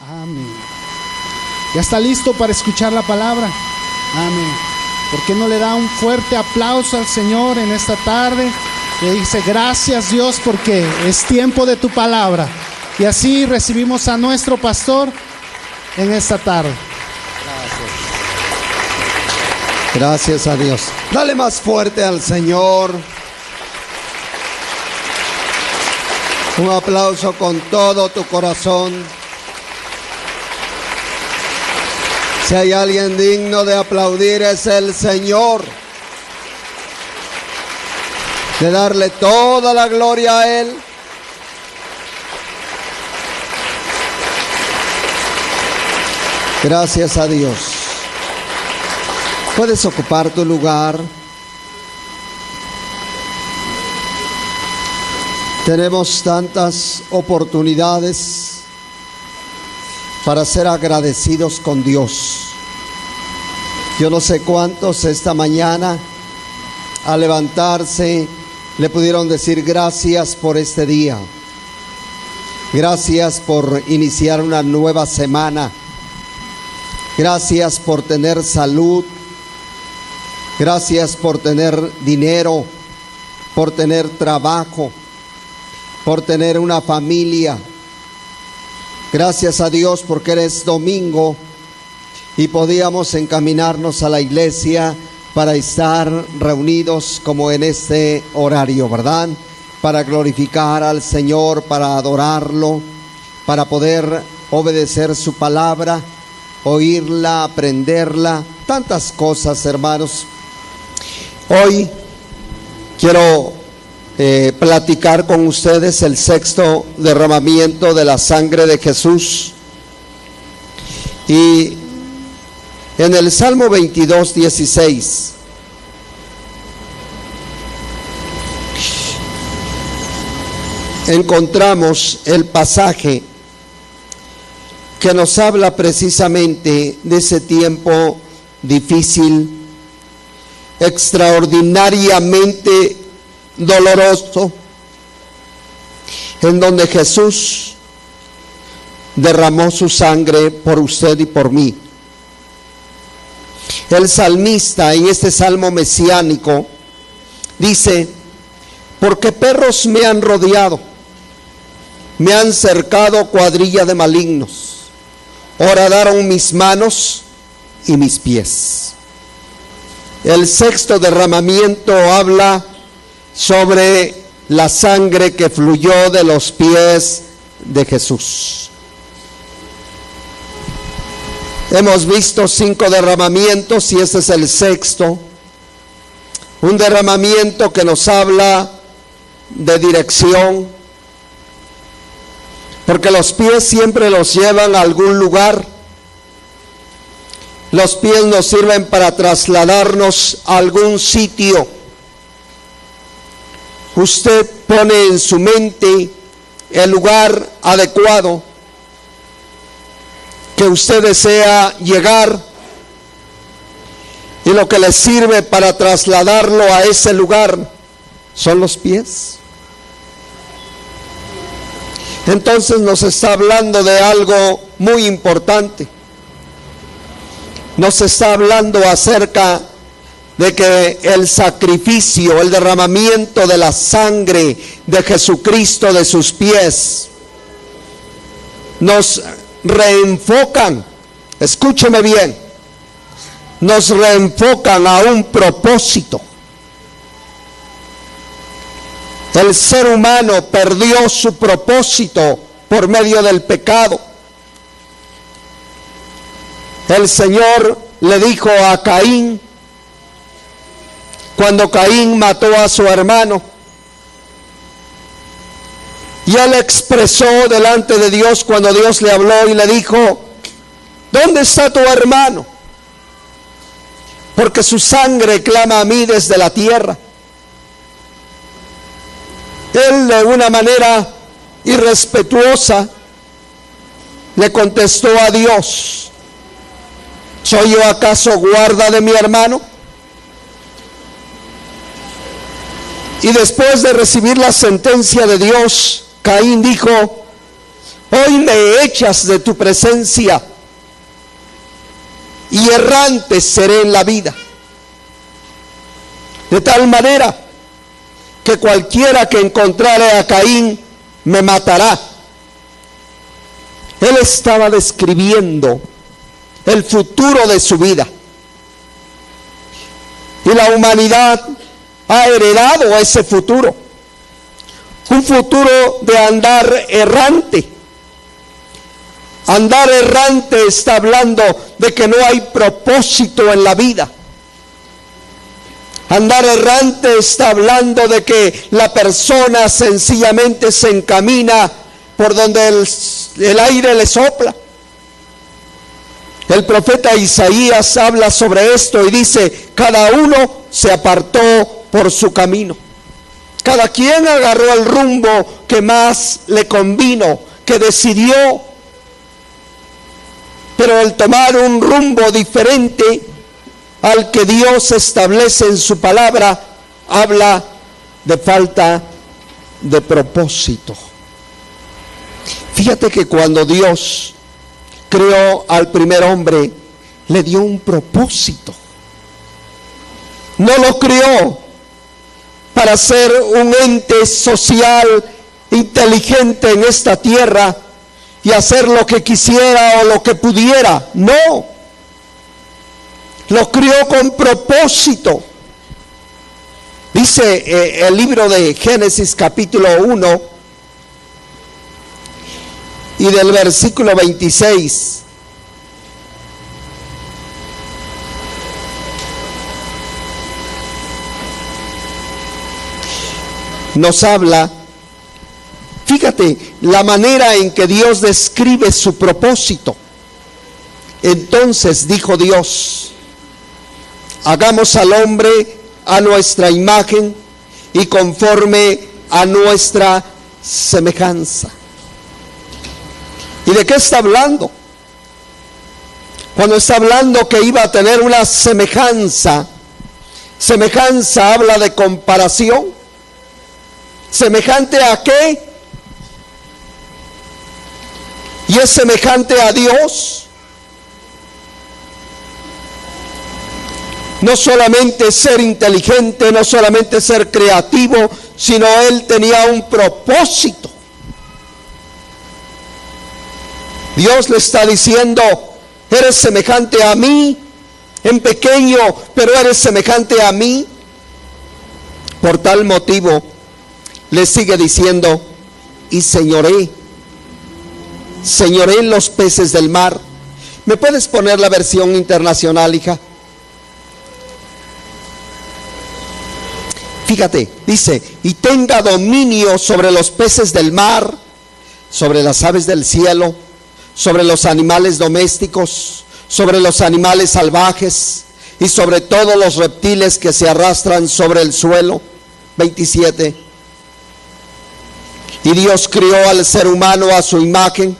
Amén. ¿Ya está listo para escuchar la palabra? Amén. ¿Por qué no le da un fuerte aplauso al Señor en esta tarde? Le dice: gracias, Dios, porque es tiempo de tu palabra. Y así recibimos a nuestro pastor en esta tarde. Gracias a Dios. Dale más fuerte al Señor. Un aplauso con todo tu corazón. Si hay alguien digno de aplaudir, es el Señor. De darle toda la gloria a Él. Gracias a Dios. Puedes ocupar tu lugar. Tenemos tantas oportunidades para ser agradecidos con Dios. Yo no sé cuántos esta mañana al levantarse le pudieron decir gracias por este día. Gracias por iniciar una nueva semana. Gracias por tener salud. Gracias por tener dinero, por tener trabajo, por tener una familia. Gracias a Dios porque eres domingo y podíamos encaminarnos a la iglesia para estar reunidos como en este horario, ¿verdad? Para glorificar al Señor, para adorarlo, para poder obedecer su palabra, oírla, aprenderla, tantas cosas, hermanos. Hoy quiero platicar con ustedes el sexto derramamiento de la sangre de Jesús. Y en el Salmo 22, 16, encontramos el pasaje que nos habla precisamente de ese tiempo difícil, extraordinariamente doloroso, en donde Jesús derramó su sangre por usted y por mí. El salmista en este salmo mesiánico dice: porque perros me han rodeado, me han cercado cuadrilla de malignos, horadaron mis manos y mis pies. El sexto derramamiento habla sobre la sangre que fluyó de los pies de Jesús. Hemos visto 5 derramamientos y este es el sexto. Un derramamiento que nos habla de dirección, porque los pies siempre los llevan a algún lugar. Los pies nos sirven para trasladarnos a algún sitio. Usted pone en su mente el lugar adecuado que usted desea llegar, y lo que le sirve para trasladarlo a ese lugar son los pies. Entonces nos está hablando de algo muy importante. Nos está hablando acerca de que el sacrificio, el derramamiento de la sangre de Jesucristo de sus pies, nos reenfocan, escúcheme bien, nos reenfocan a un propósito. El ser humano perdió su propósito por medio del pecado. El Señor le dijo a Caín, cuando Caín mató a su hermano, y él expresó delante de Dios cuando Dios le habló y le dijo: ¿dónde está tu hermano? Porque su sangre clama a mí desde la tierra. Él, de una manera irrespetuosa, le contestó a Dios: ¿soy yo acaso guarda de mi hermano? Y después de recibir la sentencia de Dios, Caín dijo: hoy me echas de tu presencia, y errante seré en la vida. De tal manera que cualquiera que encontrare a Caín me matará. Él estaba describiendo el futuro de su vida. Y la humanidad ha heredado ese futuro. Un futuro de andar errante. Andar errante está hablando de que no hay propósito en la vida. Andar errante está hablando de que la persona sencillamente se encamina por donde el aire le sopla. El profeta Isaías habla sobre esto y dice: cada uno se apartó por su camino. Cada quien agarró el rumbo que más le convino, que decidió. Pero el tomar un rumbo diferente al que Dios establece en su palabra, habla de falta de propósito. Fíjate que cuando Dios creó al primer hombre, le dio un propósito. No lo creó para ser un ente social inteligente en esta tierra y hacer lo que quisiera o lo que pudiera. No. Lo crió con propósito. Dice el libro de Génesis capítulo 1 y del versículo 26. Nos habla, fíjate, la manera en que Dios describe su propósito. Entonces dijo Dios: hagamos al hombre a nuestra imagen y conforme a nuestra semejanza. ¿Y de qué está hablando? Cuando está hablando que iba a tener una semejanza, semejanza habla de comparación. ¿Semejante a qué? Y es semejante a Dios. No solamente ser inteligente, no solamente ser creativo, sino él tenía un propósito. Dios le está diciendo: eres semejante a mí, en pequeño, pero eres semejante a mí. Por tal motivo, le sigue diciendo: y señoré en los peces del mar. ¿Me puedes poner la versión internacional, hija? Fíjate, dice: y tenga dominio sobre los peces del mar, sobre las aves del cielo, sobre los animales domésticos, sobre los animales salvajes y sobre todos los reptiles que se arrastran sobre el suelo. 27. Y Dios crió al ser humano a su imagen,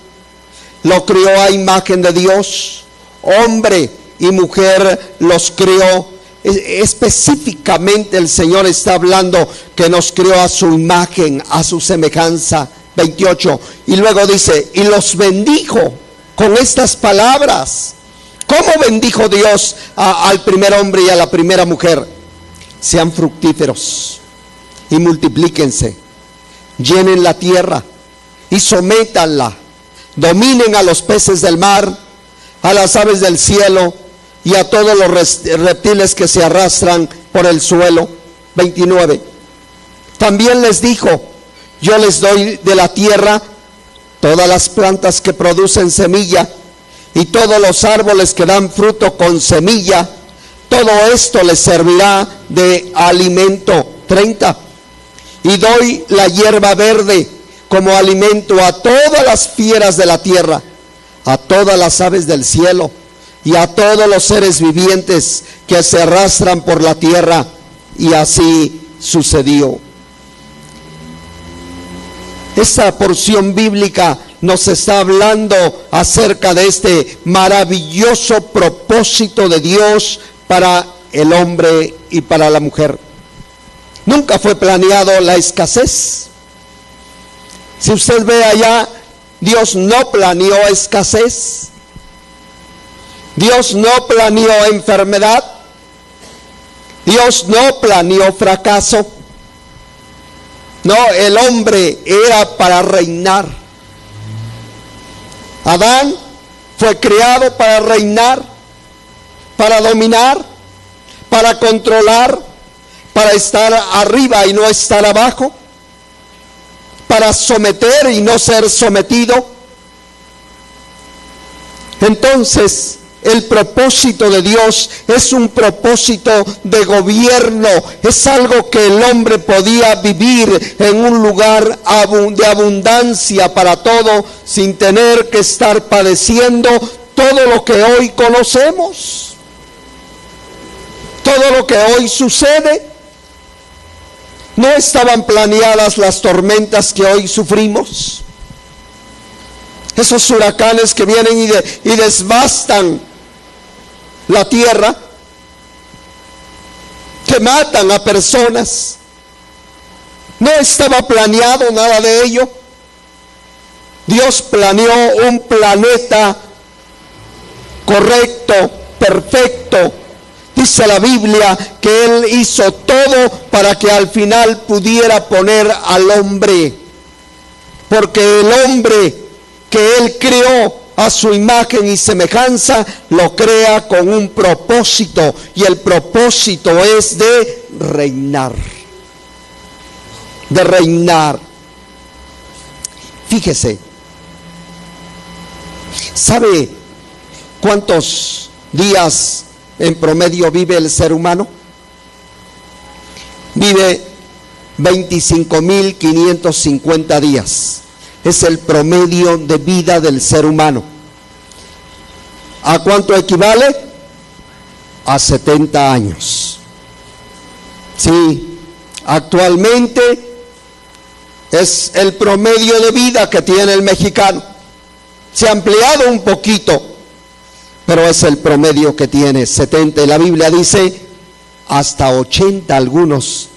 lo crió a imagen de Dios, hombre y mujer los crió. Específicamente el Señor está hablando que nos creó a su imagen, a su semejanza. 28. Y luego dice: y los bendijo con estas palabras. ¿Cómo bendijo Dios al primer hombre y a la primera mujer? Sean fructíferos y multiplíquense, llenen la tierra y sométanla, dominen a los peces del mar, a las aves del cielo y a todos los reptiles que se arrastran por el suelo. 29. También les dijo: yo les doy de la tierra todas las plantas que producen semilla y todos los árboles que dan fruto con semilla. Todo esto les servirá de alimento. 30. Y doy la hierba verde como alimento a todas las fieras de la tierra, a todas las aves del cielo y a todos los seres vivientes que se arrastran por la tierra. Y así sucedió. Esta porción bíblica nos está hablando acerca de este maravilloso propósito de Dios para el hombre y para la mujer. Nunca fue planeado la escasez. Si usted ve allá, Dios no planeó escasez. Dios no planeó enfermedad. Dios no planeó fracaso. No, el hombre era para reinar. Adán fue creado para reinar, para dominar, para controlar, para estar arriba y no estar abajo, para someter y no ser sometido. Entonces, el propósito de Dios es un propósito de gobierno, es algo que el hombre podía vivir en un lugar de abundancia para todo, sin tener que estar padeciendo todo lo que hoy conocemos, todo lo que hoy sucede. No estaban planeadas las tormentas que hoy sufrimos, esos huracanes que vienen y devastan la tierra, que matan a personas. No estaba planeado nada de ello. Dios planeó un planeta correcto, perfecto. Dice la Biblia que Él hizo todo para que al final pudiera poner al hombre, porque el hombre que Él creó a su imagen y semejanza, lo crea con un propósito, y el propósito es de reinar. De reinar. Fíjese, ¿sabe cuántos días en promedio vive el ser humano? Vive 25.550 días. Es el promedio de vida del ser humano. ¿A cuánto equivale? A 70 años. Sí, actualmente es el promedio de vida que tiene el mexicano. Se ha ampliado un poquito, pero es el promedio que tiene, 70. Y la Biblia dice hasta 80 algunos,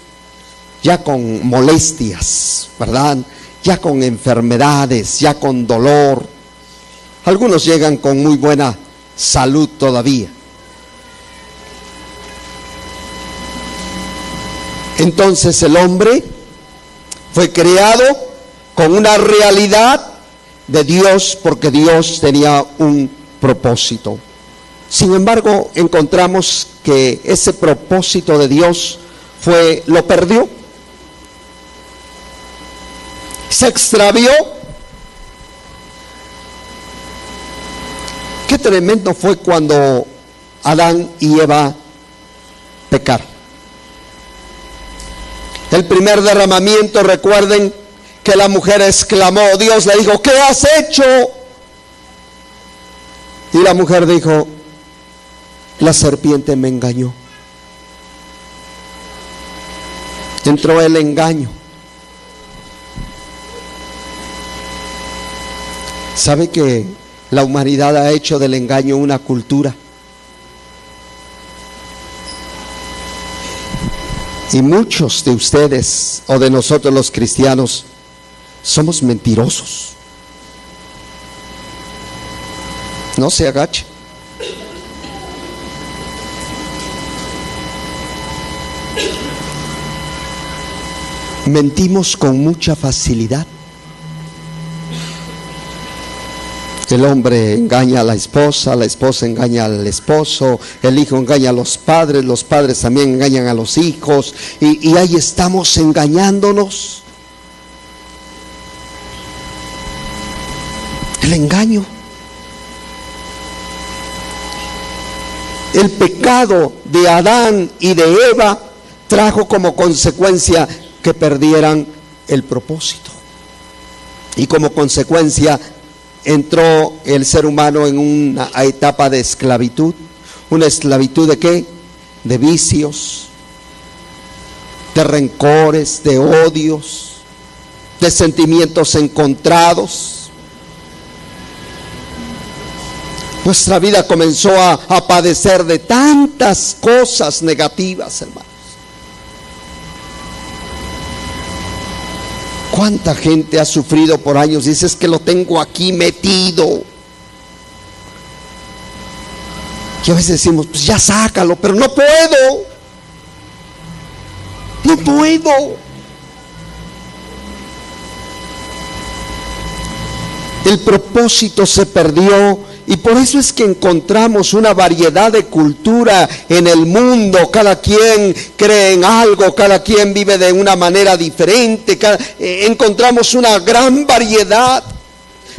ya con molestias, ¿verdad? Ya con enfermedades, ya con dolor. Algunos llegan con muy buena salud todavía. Entonces el hombre fue creado con una realidad de Dios, porque Dios tenía un propósito. Sin embargo, encontramos que ese propósito de Dios lo perdió. Se extravió. Qué tremendo fue cuando Adán y Eva pecaron. El primer derramamiento, recuerden que la mujer exclamó, Dios le dijo, ¿qué has hecho? Y la mujer dijo, la serpiente me engañó. Entró el engaño. ¿Sabe que la humanidad ha hecho del engaño una cultura? Y muchos de ustedes o de nosotros los cristianos somos mentirosos. No se agache. Mentimos con mucha facilidad. El hombre engaña a la esposa engaña al esposo, el hijo engaña a los padres también engañan a los hijos, y ahí estamos engañándonos. El engaño. El pecado de Adán y de Eva trajo como consecuencia que perdieran el propósito, y como consecuencia entró el ser humano en una etapa de esclavitud. ¿Una esclavitud de qué? De vicios, de rencores, de odios, de sentimientos encontrados. Nuestra vida comenzó a padecer de tantas cosas negativas, hermanos. ¿Cuánta gente ha sufrido por años? Dices que lo tengo aquí metido. Y a veces decimos, pues ya sácalo, pero no puedo. No puedo. El propósito se perdió. Y por eso es que encontramos una variedad de cultura en el mundo. Cada quien cree en algo, cada quien vive de una manera diferente. Encontramos una gran variedad.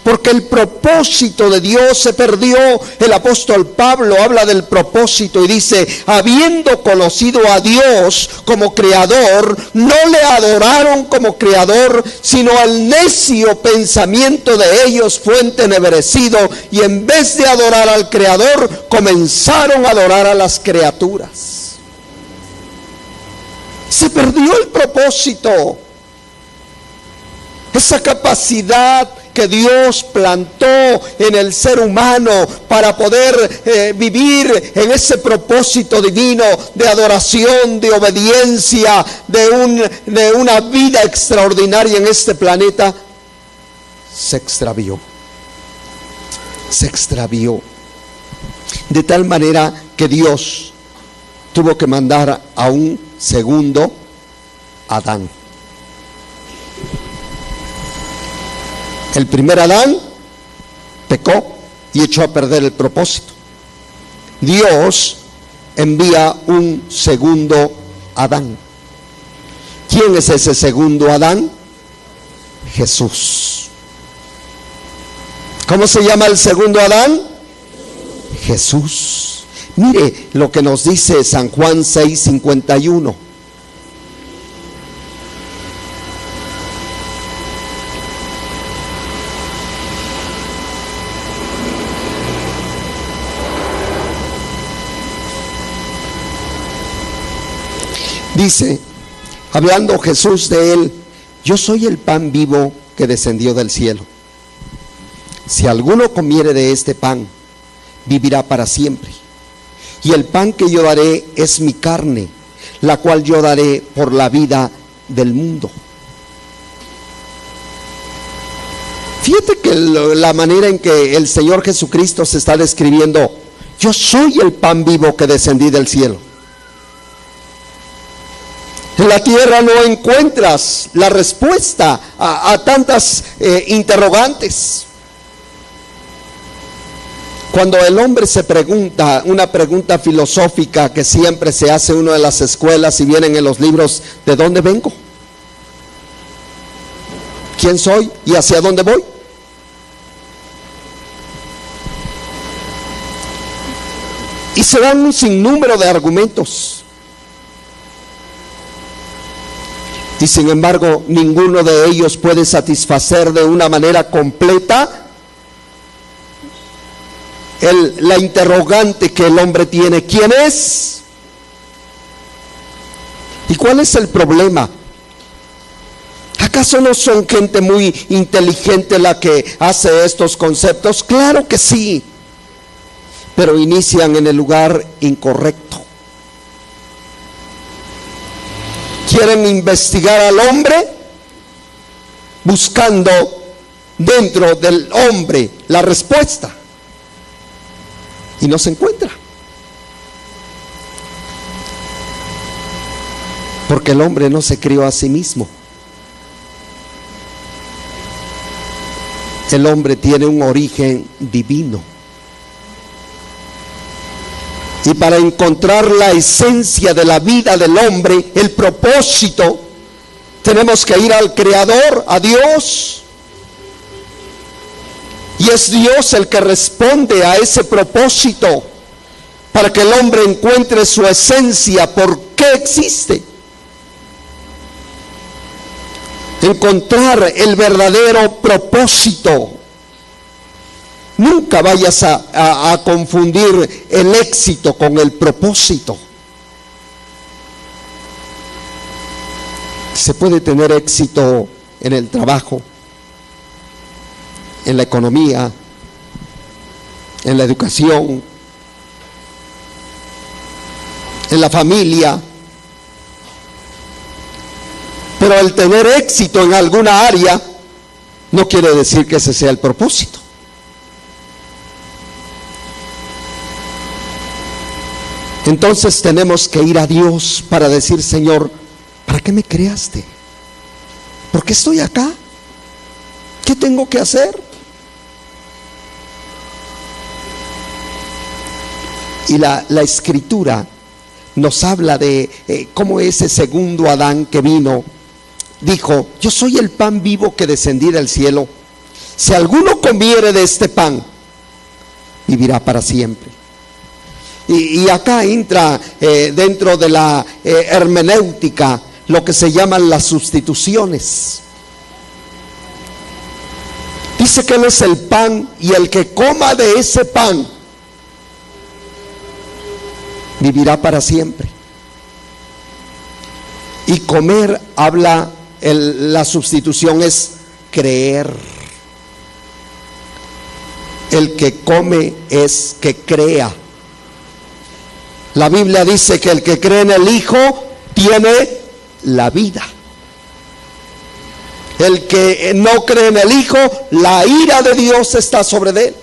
Porque el propósito de Dios se perdió. El apóstol Pablo habla del propósito y dice: habiendo conocido a Dios como creador, no le adoraron como creador, sino al necio pensamiento de ellos fue entenebrecido, y en vez de adorar al creador, comenzaron a adorar a las criaturas. Se perdió el propósito, esa capacidad que Dios plantó en el ser humano para poder vivir en ese propósito divino de adoración, de obediencia, de una vida extraordinaria en este planeta. Se extravió. Se extravió. De tal manera que Dios tuvo que mandar a un segundo Adán. El primer Adán pecó y echó a perder el propósito. Dios envía un segundo Adán. ¿Quién es ese segundo Adán? Jesús. ¿Cómo se llama el segundo Adán? Jesús. Mire lo que nos dice San Juan 6:51. Dice, hablando Jesús de él: yo soy el pan vivo que descendió del cielo. Si alguno comiere de este pan, vivirá para siempre. Y el pan que yo daré es mi carne, la cual yo daré por la vida del mundo. Fíjate que la manera en que el Señor Jesucristo se está describiendo: yo soy el pan vivo que descendí del cielo. En la tierra no encuentras la respuesta a tantas interrogantes. Cuando el hombre se pregunta, una pregunta filosófica que siempre se hace uno en las escuelas y vienen en los libros: ¿de dónde vengo? ¿Quién soy? ¿Y hacia dónde voy? Y se dan un sinnúmero de argumentos. Y sin embargo, ninguno de ellos puede satisfacer de una manera completa la interrogante que el hombre tiene: ¿quién es? ¿Y cuál es el problema? ¿Acaso no son gente muy inteligente la que hace estos conceptos? Claro que sí, pero inician en el lugar incorrecto. Quieren investigar al hombre buscando dentro del hombre la respuesta, y no se encuentra, porque el hombre no se crió a sí mismo. El hombre tiene un origen divino. Y para encontrar la esencia de la vida del hombre, el propósito, tenemos que ir al Creador, a Dios. Y es Dios el que responde a ese propósito, para que el hombre encuentre su esencia, por qué existe. Encontrar el verdadero propósito. Nunca vayas a confundir el éxito con el propósito. Se puede tener éxito en el trabajo, en la economía, en la educación, en la familia. Pero el tener éxito en alguna área no quiere decir que ese sea el propósito. Entonces tenemos que ir a Dios para decir: Señor, ¿para qué me creaste? ¿Por qué estoy acá? ¿Qué tengo que hacer? Y la Escritura nos habla de cómo ese segundo Adán que vino dijo: yo soy el pan vivo que descendí del cielo. Si alguno comiere de este pan, vivirá para siempre. Y acá entra dentro de la hermenéutica lo que se llaman las sustituciones. Dice que Él es el pan, y el que coma de ese pan vivirá para siempre. Y comer habla, la sustitución es creer. El que come es que crea. La Biblia dice que el que cree en el Hijo tiene la vida. El que no cree en el Hijo, la ira de Dios está sobre él.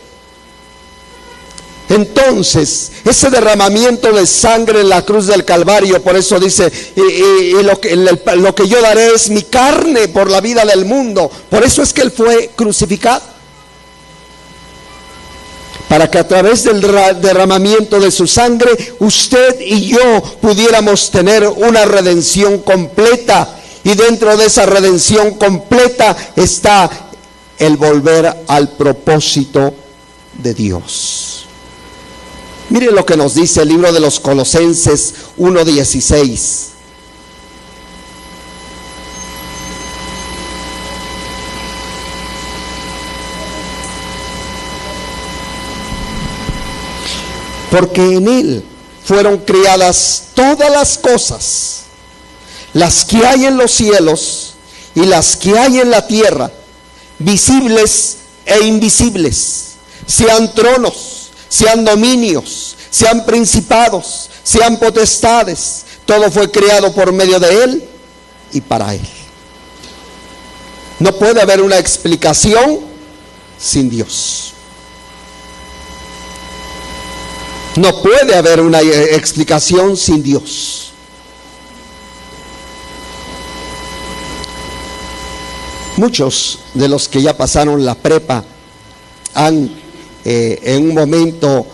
Entonces, ese derramamiento de sangre en la cruz del Calvario, por eso dice, lo que yo daré es mi carne por la vida del mundo. Por eso es que Él fue crucificado, para que a través del derramamiento de su sangre, usted y yo pudiéramos tener una redención completa. Y dentro de esa redención completa está el volver al propósito de Dios. Mire lo que nos dice el libro de los Colosenses 1:16. Porque en Él fueron creadas todas las cosas, las que hay en los cielos y las que hay en la tierra, visibles e invisibles, sean tronos, sean dominios, sean principados, sean potestades. Todo fue creado por medio de Él y para Él. No puede haber una explicación sin Dios. No puede haber una explicación sin Dios. Muchos de los que ya pasaron la prepa han en un momento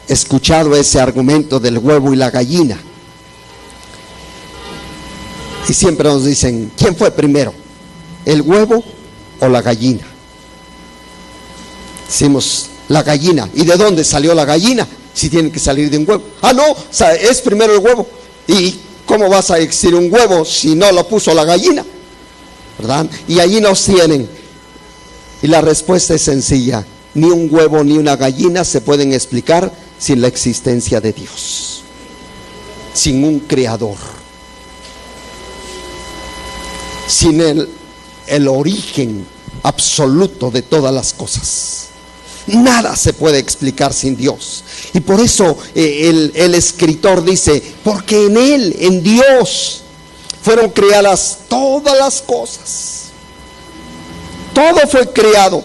escuchado ese argumento del huevo y la gallina. Y siempre nos dicen: ¿quién fue primero? ¿El huevo o la gallina? Decimos: la gallina. ¿Y de dónde salió la gallina? Si tiene que salir de un huevo. Ah, no, o sea, es primero el huevo. ¿Y cómo vas a existir un huevo si no lo puso la gallina? ¿Verdad? Y allí nos tienen. Y la respuesta es sencilla: ni un huevo ni una gallina se pueden explicar sin la existencia de Dios, sin un creador, sin el origen absoluto de todas las cosas. Nada se puede explicar sin Dios. Y por eso el escritor dice: porque en Él, en Dios, fueron creadas todas las cosas. Todo fue creado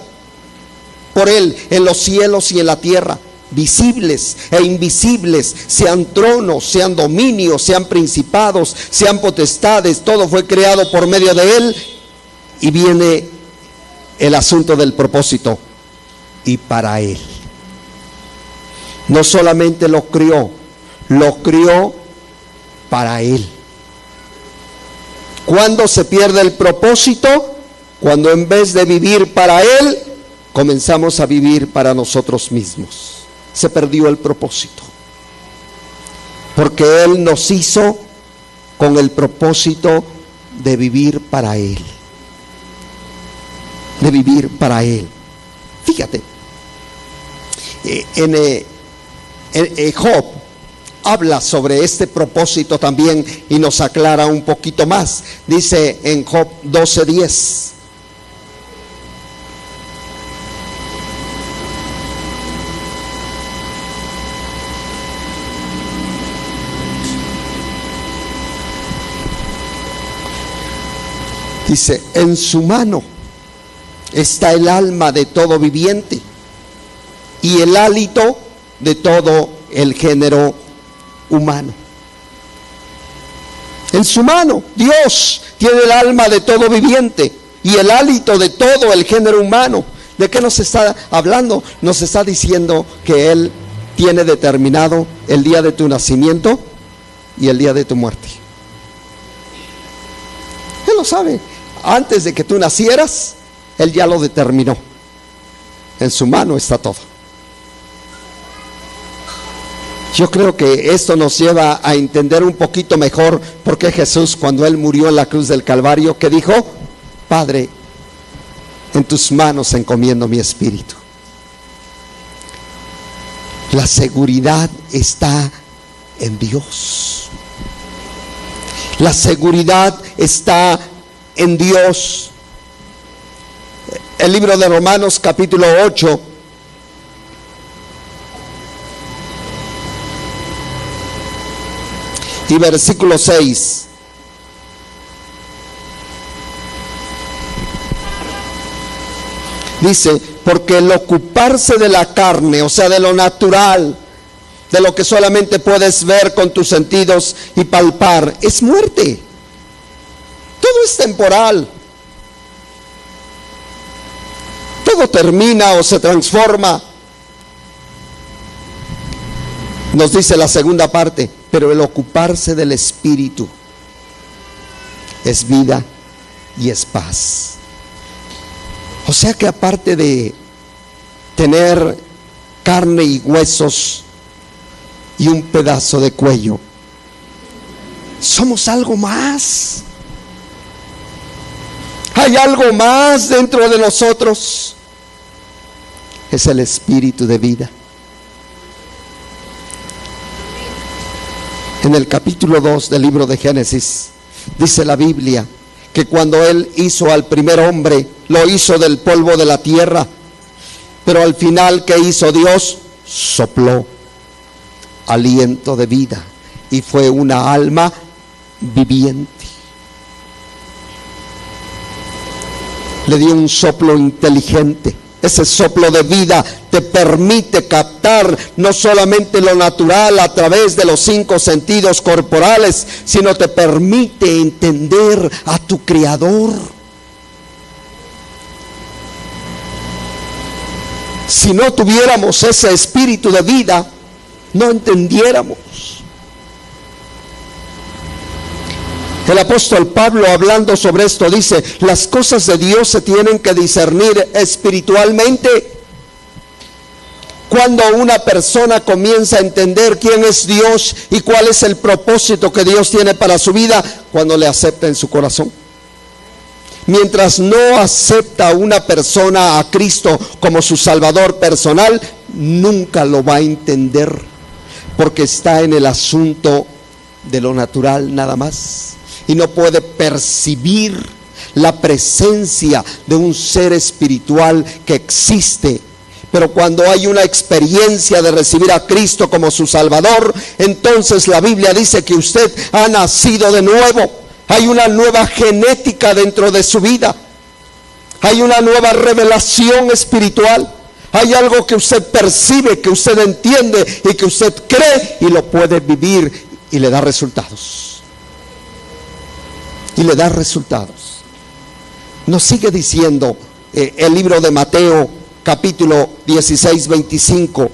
por Él, en los cielos y en la tierra, visibles e invisibles, sean tronos, sean dominios, sean principados, sean potestades. Todo fue creado por medio de Él. Y viene el asunto del propósito: y para Él. No solamente lo crió para Él. ¿Cuándo se pierde el propósito? Cuando en vez de vivir para Él, comenzamos a vivir para nosotros mismos. Se perdió el propósito, porque Él nos hizo con el propósito de vivir para Él, de vivir para Él. Fíjate, en Job habla sobre este propósito también y nos aclara un poquito más. Dice en Job 12:10: Dice, en su mano está el alma de todo viviente y el hálito de todo el género humano. En su mano Dios tiene el alma de todo viviente y el hálito de todo el género humano. ¿De qué nos está hablando? Nos está diciendo que Él tiene determinado el día de tu nacimiento y el día de tu muerte. Él lo sabe. Antes de que tú nacieras, Él ya lo determinó. En su mano está todo. Yo creo que esto nos lleva a entender un poquito mejor por qué Jesús, cuando Él murió en la cruz del Calvario, que dijo: Padre, en tus manos encomiendo mi espíritu. La seguridad está en Dios. La seguridad está en Dios. El libro de Romanos capítulo 8 y versículo 6. Dice, porque el ocuparse de la carne, o sea, de lo natural, de lo que solamente puedes ver con tus sentidos y palpar, es muerte. Todo es temporal. Todo termina o se transforma. Nos dice la segunda parte, pero el ocuparse del espíritu es vida y es paz. O sea que aparte de tener carne y huesos y un pedazo de cuello, somos algo más. Hay algo más dentro de nosotros. Es el espíritu de vida. En el capítulo 2 del libro de Génesis dice la Biblia que cuando Él hizo al primer hombre, lo hizo del polvo de la tierra, pero al final, ¿qué hizo Dios? Sopló aliento de vida y fue una alma viviente. Le dio un soplo inteligente. Ese soplo de vida te permite captar no solamente lo natural a través de los 5 sentidos corporales, sino te permite entender a tu Creador. Si no tuviéramos ese espíritu de vida, no entendiéramos. El apóstol Pablo, hablando sobre esto, dice: las cosas de Dios se tienen que discernir espiritualmente. Cuando una persona comienza a entender quién es Dios y cuál es el propósito que Dios tiene para su vida, cuando le acepta en su corazón. Mientras no acepta una persona a Cristo como su Salvador personal, nunca lo va a entender, porque está en el asunto de lo natural nada más. Y no puede percibir la presencia de un ser espiritual que existe. Pero cuando hay una experiencia de recibir a Cristo como su Salvador, entonces la Biblia dice que usted ha nacido de nuevo. Hay una nueva genética dentro de su vida. Hay una nueva revelación espiritual. Hay algo que usted percibe, que usted entiende y que usted cree y lo puede vivir y le da resultados. Y le da resultados. Nos sigue diciendo el libro de Mateo, capítulo 16, 25.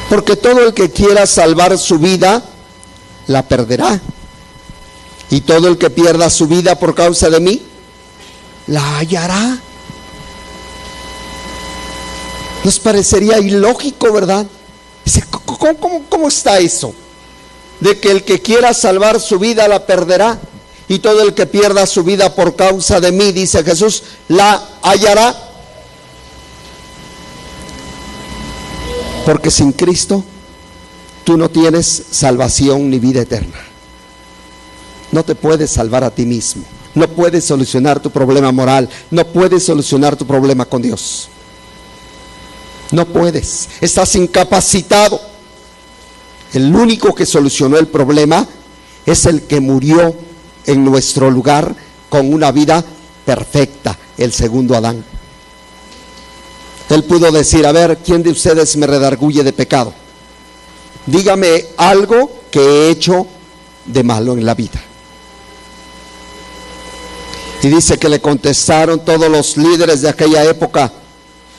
Porque todo el que quiera salvar su vida, la perderá. Y todo el que pierda su vida por causa de mí, la hallará. Nos parecería ilógico, ¿verdad? Dice, ¿cómo está eso? De que el que quiera salvar su vida la perderá, y todo el que pierda su vida por causa de mí, dice Jesús, la hallará. Porque sin Cristo tú no tienes salvación ni vida eterna. No te puedes salvar a ti mismo. No puedes solucionar tu problema moral. No puedes solucionar tu problema con Dios. No puedes, estás incapacitado. El único que solucionó el problema es el que murió en nuestro lugar con una vida perfecta, el segundo Adán. Él pudo decir: a ver, ¿quién de ustedes me redarguye de pecado? Dígame algo que he hecho de malo en la vida. Y dice que le contestaron todos los líderes de aquella época: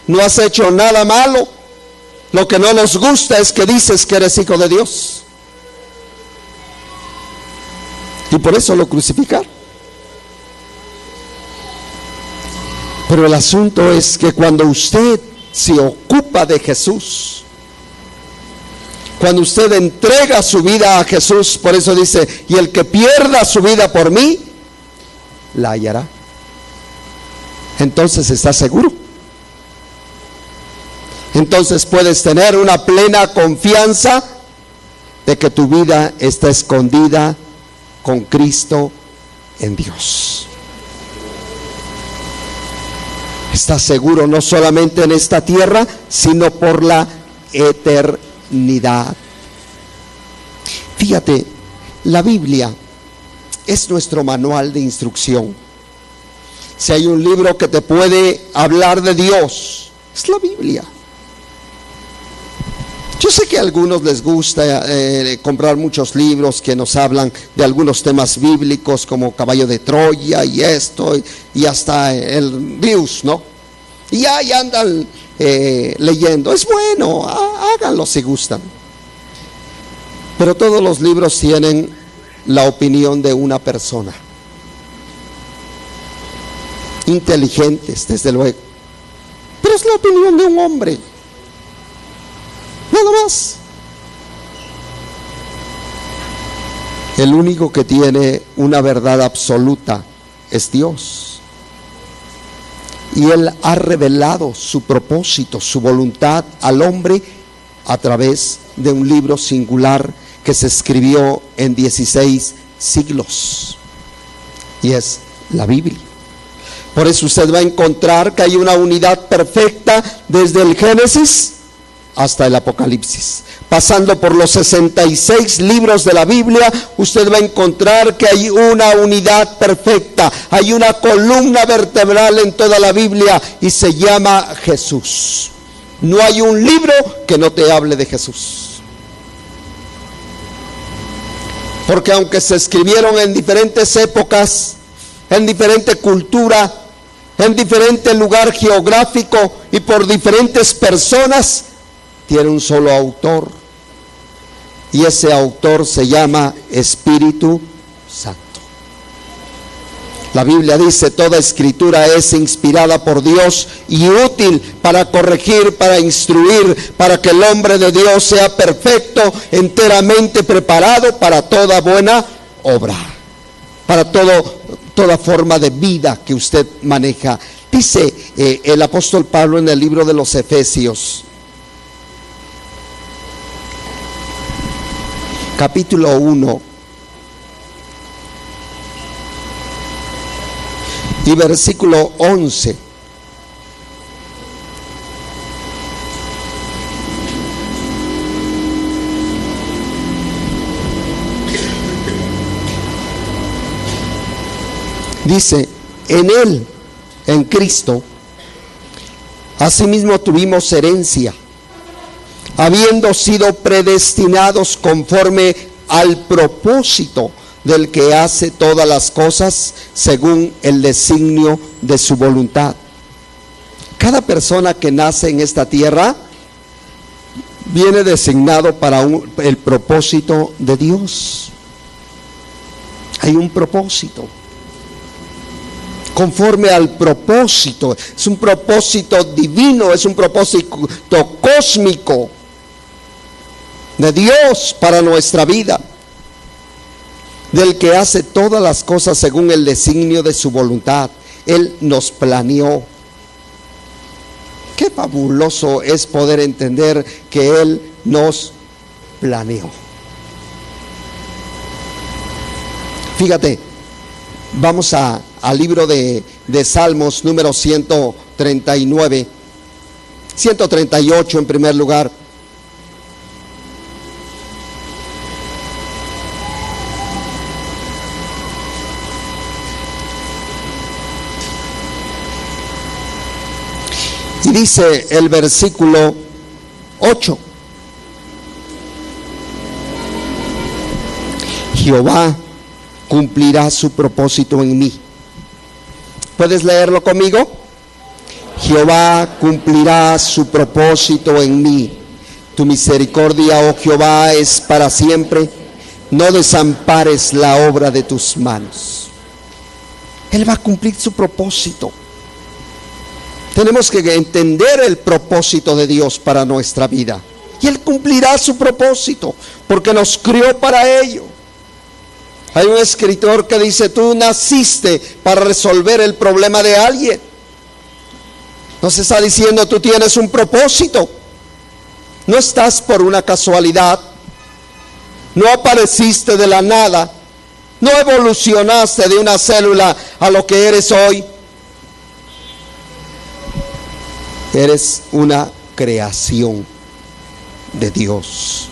no has hecho nada malo, lo que no nos gusta es que dices que eres hijo de Dios. Y por eso lo crucificaron. Pero el asunto es que cuando usted se ocupa de Jesús, cuando usted entrega su vida a Jesús, por eso dice: y el que pierda su vida por mí, la hallará. Entonces estás seguro. Entonces puedes tener una plena confianza de que tu vida está escondida con Cristo en Dios. Estás seguro no solamente en esta tierra, sino por la eternidad. Fíjate, la Biblia es nuestro manual de instrucción. Si hay un libro que te puede hablar de Dios, es la Biblia. Yo sé que a algunos les gusta comprar muchos libros que nos hablan de algunos temas bíblicos, como Caballo de Troya y esto, y hasta el Rius, ¿no? Y ahí andan leyendo. Es bueno, háganlo si gustan. Pero todos los libros tienen la opinión de una persona. Inteligentes, desde luego. Pero es la opinión de un hombre. Nada más. El único que tiene una verdad absoluta es Dios. Y Él ha revelado su propósito, su voluntad al hombre a través de un libro singular que se escribió en 16 siglos. Y es la Biblia. Por eso usted va a encontrar que hay una unidad perfecta desde el Génesis hasta el Apocalipsis. Pasando por los 66 libros de la Biblia, usted va a encontrar que hay una unidad perfecta. Hay una columna vertebral en toda la Biblia y se llama Jesús. No hay un libro que no te hable de Jesús. Porque aunque se escribieron en diferentes épocas, en diferente cultura, en diferente lugar geográfico y por diferentes personas, tiene un solo autor, y ese autor se llama Espíritu Santo. La Biblia dice: toda escritura es inspirada por Dios y útil para corregir, para instruir, para que el hombre de Dios sea perfecto, enteramente preparado para toda buena obra, para toda forma de vida que usted maneja. Dice el apóstol Pablo en el libro de los Efesios, capítulo 1 y versículo 11. Dice: en Él, en Cristo, asimismo tuvimos herencia, habiendo sido predestinados conforme al propósito del que hace todas las cosas según el designio de su voluntad. Cada persona que nace en esta tierra viene designado para el propósito de Dios. Hay un propósito. Conforme al propósito, es un propósito divino, es un propósito cósmico de Dios para nuestra vida, del que hace todas las cosas según el designio de su voluntad. Él nos planeó. Qué fabuloso es poder entender que Él nos planeó. Fíjate, vamos al libro de Salmos número 139 138 en primer lugar. Y dice el versículo 8: Jehová cumplirá su propósito en mí. ¿Puedes leerlo conmigo? Jehová cumplirá su propósito en mí. Tu misericordia, oh Jehová, es para siempre. No desampares la obra de tus manos. Él va a cumplir su propósito. Tenemos que entender el propósito de Dios para nuestra vida. Y Él cumplirá su propósito, porque nos crió para ello. Hay un escritor que dice: tú naciste para resolver el problema de alguien. Nos está diciendo: tú tienes un propósito. No estás por una casualidad. No apareciste de la nada. No evolucionaste de una célula a lo que eres hoy. Eres una creación de Dios.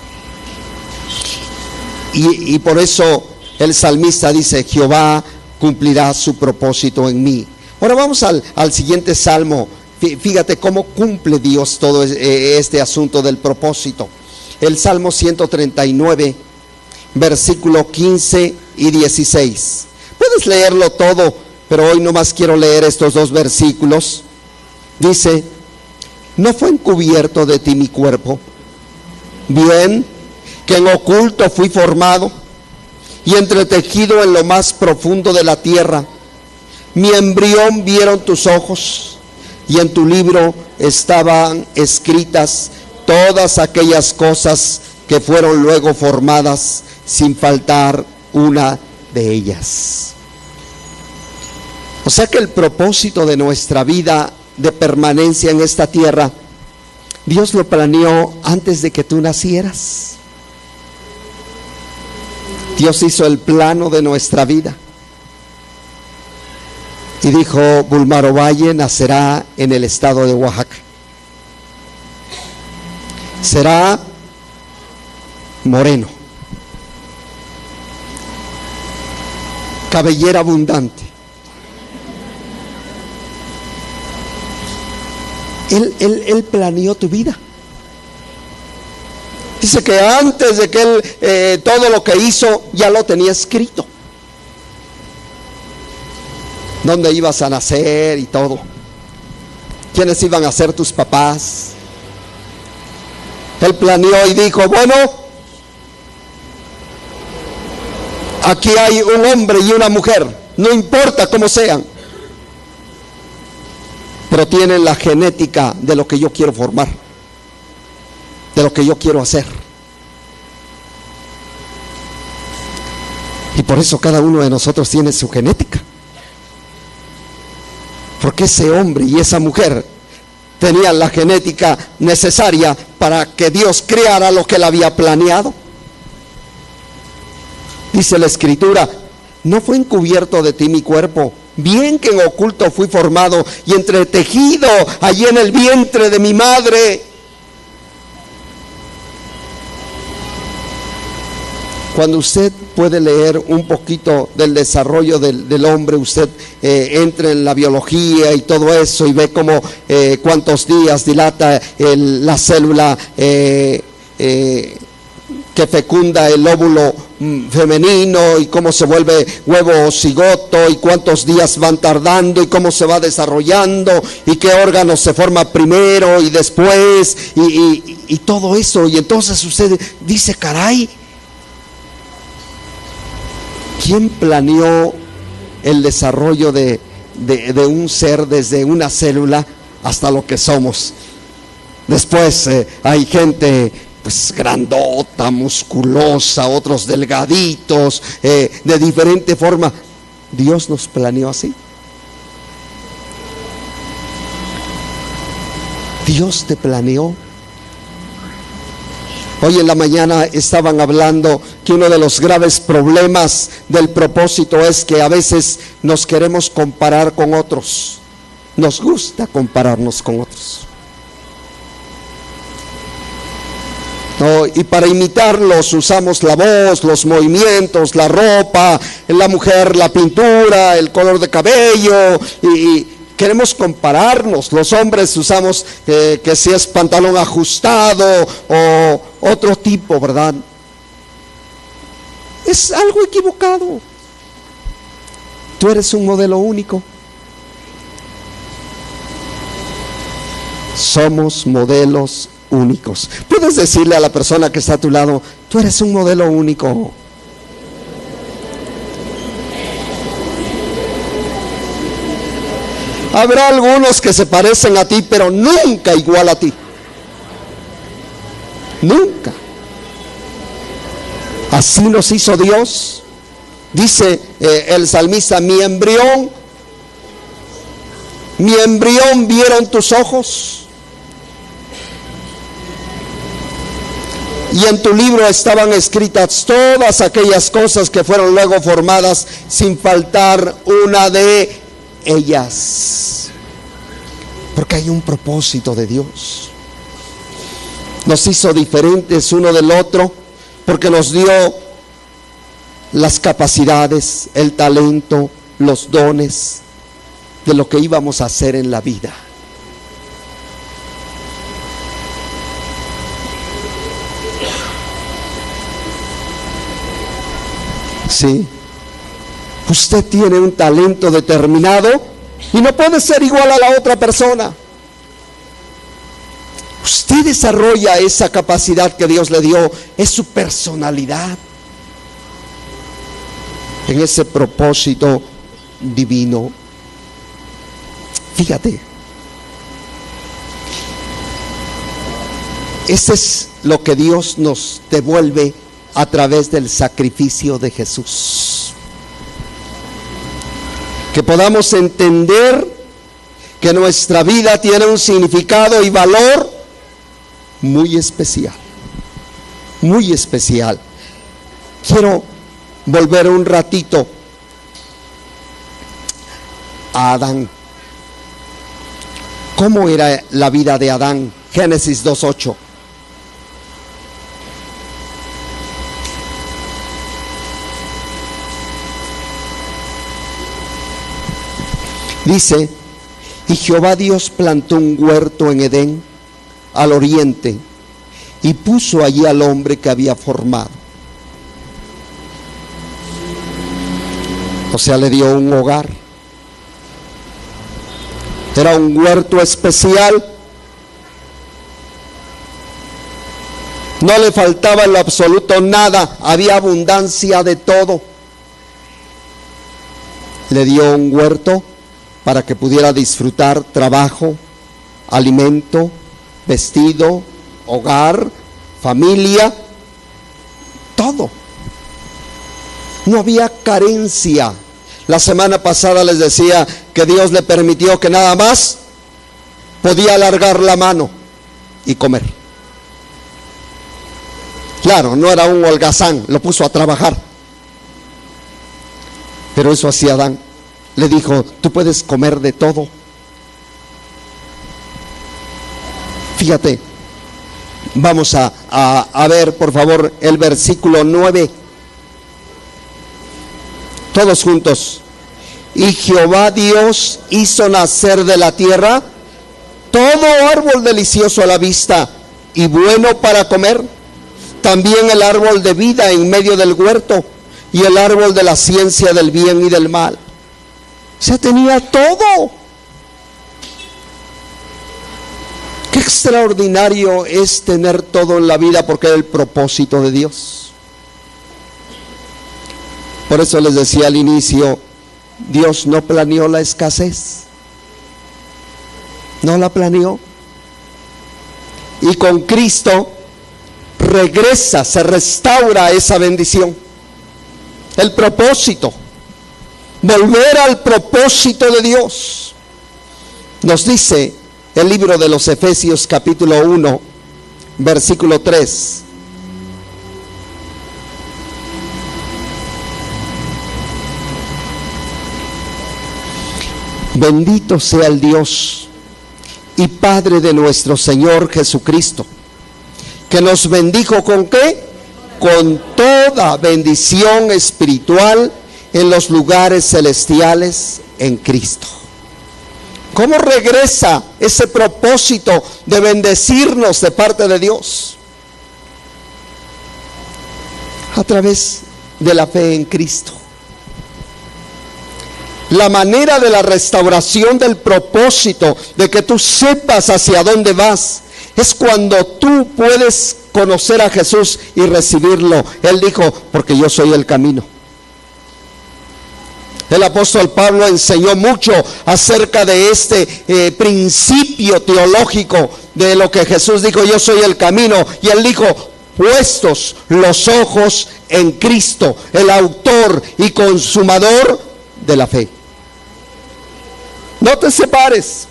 Y por eso el salmista dice: Jehová cumplirá su propósito en mí. Ahora vamos al siguiente salmo. Fíjate cómo cumple Dios todo este asunto del propósito. El Salmo 139, versículo 15 y 16. Puedes leerlo todo, pero hoy nomás quiero leer estos dos versículos. Dice: ¿no fue encubierto de ti mi cuerpo? Bien, que en oculto fui formado y entretejido en lo más profundo de la tierra. Mi embrión vieron tus ojos, y en tu libro estaban escritas todas aquellas cosas que fueron luego formadas, sin faltar una de ellas. O sea que el propósito de nuestra vida de permanencia en esta tierra, Dios lo planeó antes de que tú nacieras. Dios hizo el plano de nuestra vida y dijo: Bulmar Ovalle nacerá en el estado de Oaxaca. Será moreno, cabellera abundante. Él planeó tu vida. Dice que antes de que Él todo lo que hizo ya lo tenía escrito. Dónde ibas a nacer y todo. Quiénes iban a ser tus papás. Él planeó y dijo: bueno, aquí hay un hombre y una mujer, no importa cómo sean, pero tienen la genética de lo que yo quiero formar, de lo que yo quiero hacer. Y por eso cada uno de nosotros tiene su genética. Porque ese hombre y esa mujer tenían la genética necesaria para que Dios creara lo que Él había planeado. Dice la Escritura: no fue encubierto de ti mi cuerpo, bien que en oculto fui formado y entretejido allí en el vientre de mi madre. Cuando usted puede leer un poquito del desarrollo del hombre, usted entra en la biología y todo eso y ve cómo cuántos días dilata la célula que fecunda el óvulo femenino, y cómo se vuelve huevo o cigoto, y cuántos días van tardando, y cómo se va desarrollando, y qué órgano se forma primero y después, y todo eso. Y entonces usted dice: caray, ¿quién planeó el desarrollo de un ser desde una célula hasta lo que somos? Después hay gente pues grandota, musculosa, otros delgaditos, de diferente forma. Dios nos planeó así. Dios te planeó. Hoy en la mañana estaban hablando que uno de los graves problemas del propósito es que a veces nos queremos comparar con otros. Nos gusta compararnos con otros. ¿no? Y para imitarlos usamos la voz, los movimientos, la ropa, en la mujer la pintura, el color de cabello, y queremos compararnos. Los hombres usamos que si es pantalón ajustado o otro tipo, ¿verdad? Es algo equivocado. Tú eres un modelo único. Somos modelos únicos. Puedes decirle a la persona que está a tu lado: tú eres un modelo único. Habrá algunos que se parecen a ti, pero nunca igual a ti. Nunca. Así nos hizo Dios. Dice el salmista: mi embrión vieron tus ojos, y en tu libro estaban escritas todas aquellas cosas que fueron luego formadas, sin faltar una de ellas. Porque hay un propósito de Dios. Nos hizo diferentes uno del otro, porque nos dio las capacidades, el talento, los dones de lo que íbamos a hacer en la vida. Sí, usted tiene un talento determinado y no puede ser igual a la otra persona. Usted desarrolla esa capacidad que Dios le dio, es su personalidad, en ese propósito divino. Fíjate, ese es lo que Dios nos devuelve a través del sacrificio de Jesús. Que podamos entender que nuestra vida tiene un significado y valor muy especial, muy especial. Quiero volver un ratito a Adán. ¿Cómo era la vida de Adán? Génesis 2:8. Dice: y Jehová Dios plantó un huerto en Edén, al oriente, y puso allí al hombre que había formado. O sea, le dio un hogar. Era un huerto especial. No le faltaba en lo absoluto nada. Había abundancia de todo. Le dio un huerto para que pudiera disfrutar trabajo, alimento, vestido, hogar, familia, todo. No había carencia. La semana pasada les decía que Dios le permitió que nada más podía alargar la mano y comer. Claro, no era un holgazán, lo puso a trabajar. Pero eso hacía Adán. Le dijo: tú puedes comer de todo. Fíjate, vamos a ver por favor el versículo 9. Todos juntos. Y Jehová Dios hizo nacer de la tierra todo árbol delicioso a la vista y bueno para comer, también el árbol de vida en medio del huerto y el árbol de la ciencia del bien y del mal. O sea, tenía todo. Qué extraordinario es tener todo en la vida, porque era el propósito de Dios. Por eso les decía al inicio, Dios no planeó la escasez. No la planeó. Y con Cristo regresa, se restaura esa bendición. El propósito. Volver al propósito de Dios. Nos dice el libro de los Efesios capítulo 1, versículo 3. Bendito sea el Dios y Padre de nuestro Señor Jesucristo, que nos bendijo ¿con qué? Con toda bendición espiritual en los lugares celestiales en Cristo. ¿Cómo regresa ese propósito de bendecirnos de parte de Dios? A través de la fe en Cristo. La manera de la restauración del propósito, de que tú sepas hacia dónde vas, es cuando tú puedes conocer a Jesús y recibirlo. Él dijo, porque yo soy el camino. El apóstol Pablo enseñó mucho acerca de este principio teológico de lo que Jesús dijo, yo soy el camino. Y él dijo, puestos los ojos en Cristo, el autor y consumador de la fe. No te separes,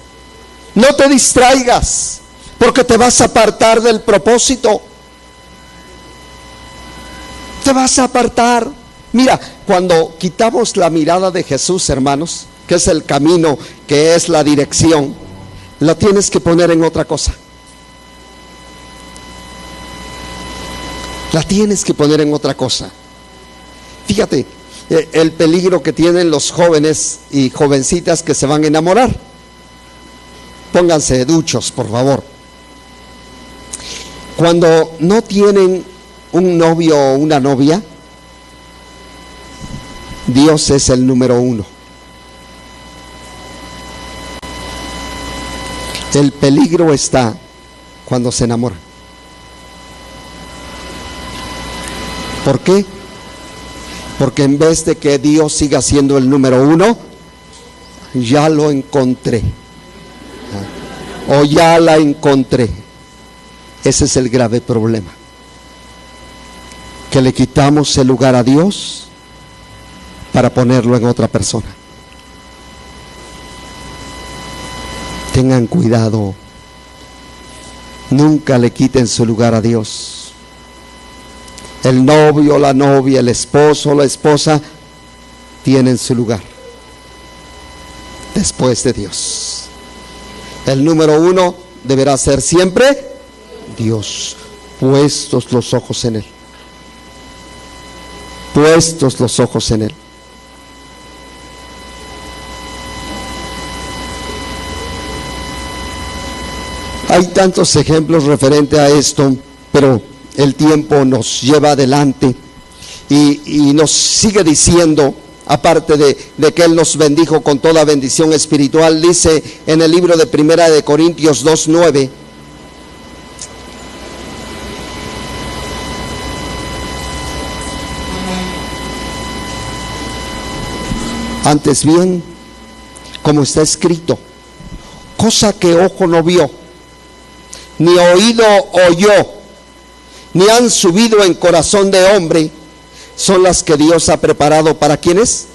no te distraigas, porque te vas a apartar del propósito. Te vas a apartar. Mira, cuando quitamos la mirada de Jesús, hermanos, que es el camino, que es la dirección, la tienes que poner en otra cosa. La tienes que poner en otra cosa. Fíjate, el peligro que tienen los jóvenes y jovencitas que se van a enamorar. Pónganse duchos, por favor. Cuando no tienen un novio o una novia, Dios es el número uno. El peligro está cuando se enamoran. ¿Por qué? Porque en vez de que Dios siga siendo el número uno, ya lo encontré. O ya la encontré. Ese es el grave problema. Que le quitamos el lugar a Dios para ponerlo en otra persona. Tengan cuidado. Nunca le quiten su lugar a Dios. El novio, la novia, el esposo, la esposa tienen su lugar después de Dios. El número uno deberá ser siempre Dios. Puestos los ojos en Él. Puestos los ojos en Él. Hay tantos ejemplos referente a esto, pero el tiempo nos lleva adelante y nos sigue diciendo, aparte de que Él nos bendijo con toda bendición espiritual, dice en el libro de Primera de Corintios 2:9, antes bien, como está escrito, cosa que ojo no vio, ni oído oyó, ni han subido en corazón de hombre, son las que Dios ha preparado para ¿quiénes?